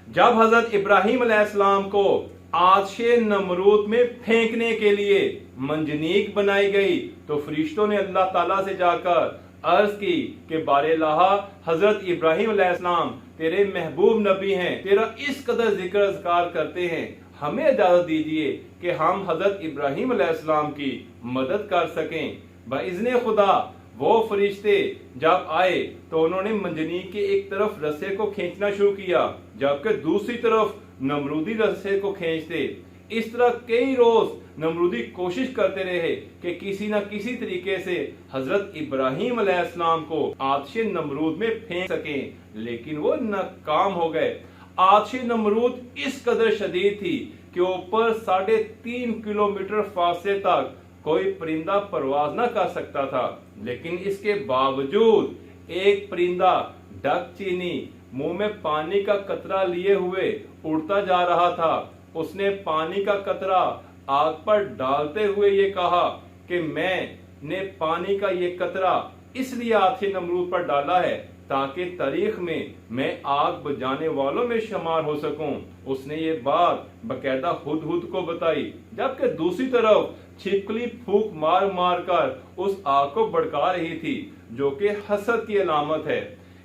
जब हजरत इब्राहिम अलैहिस्सलाम को आतिशे नमरूद में फेंकने के लिए मंजनीक बनाई गई तो फरिश्तों ने अल्लाह ताला से जाकर अर्ज की कि बारेलाहा हजरत इब्राहिम अलैहिस्सलाम तेरे महबूब नबी हैं, तेरा इस कदर जिक्र अज़कार करते हैं, हमें इजाजत दीजिए कि हम हजरत इब्राहिम अलैहिस्सलाम की मदद कर सकें। बाइज़्ने खुदा वो फरिश्ते जब आए तो उन्होंने मंजनीक के एक तरफ रस्से को खींचना शुरू किया, जबकि दूसरी तरफ नमरूदी रस्से को खींचते। इस तरह कई रोज नमरूदी कोशिश करते रहे कि किसी न किसी तरीके से हजरत इब्राहिम अलैहिस्सलाम को आतिशे नमरूद में फेंक सकें, लेकिन वो नाकाम हो गए। आतिशे नमरूद इस कदर शदीद थी कि ऊपर 3.5 किलोमीटर फासले तक कोई परिंदा परवाज न कर सकता था, लेकिन इसके बावजूद एक परिंदा डक चीनी मुंह में पानी का कतरा लिए हुए उड़ता जा रहा था। उसने पानी का कतरा आग पर डालते हुए ये कहा कि मैंने पानी का ये कतरा इसलिए आतिशे नमरूद पर डाला है ताकि तारीख में मैं आग बुझाने वालों में शुमार हो सकूं। उसने ये बात बकायदा हुदहुद को बताई, जबकि दूसरी तरफ छिपकली फूंक मार मार कर उस आग को भड़का रही थी, जो कि हसद की अलामत है।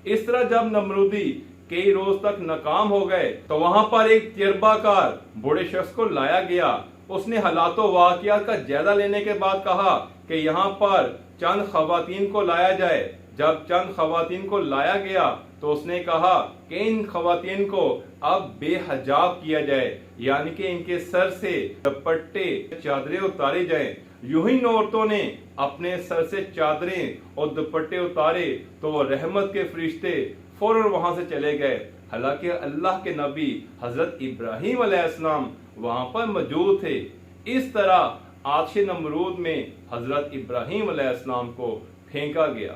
इस तरह जब नमरूदी कई रोज तक नाकाम हो गए तो वहां पर एक तजर्बाकार बूढ़े शख्स को लाया गया। उसने हालातों वाक़ियात का जायजा लेने के बाद कहा कि यहाँ पर चंद खवातीन को लाया जाए। जब चंद खवातीन को लाया गया तो उसने कहा कि इन खवातीन को अब बेहजाब किया जाए, यानी कि इनके सर से दुपट्टे चादरें उतारे जाएं। यूं ही औरतों ने अपने सर से चादरें और दुपट्टे उतारे तो वो रहमत के फरिश्ते फौरन वहां से चले गए। हालांकि अल्लाह के नबी हजरत इब्राहिम अलैहिस्सलाम वहां पर मौजूद थे। इस तरह आतिशे नमरूद में हजरत इब्राहिम अलैहिस्सलाम को फेंका गया।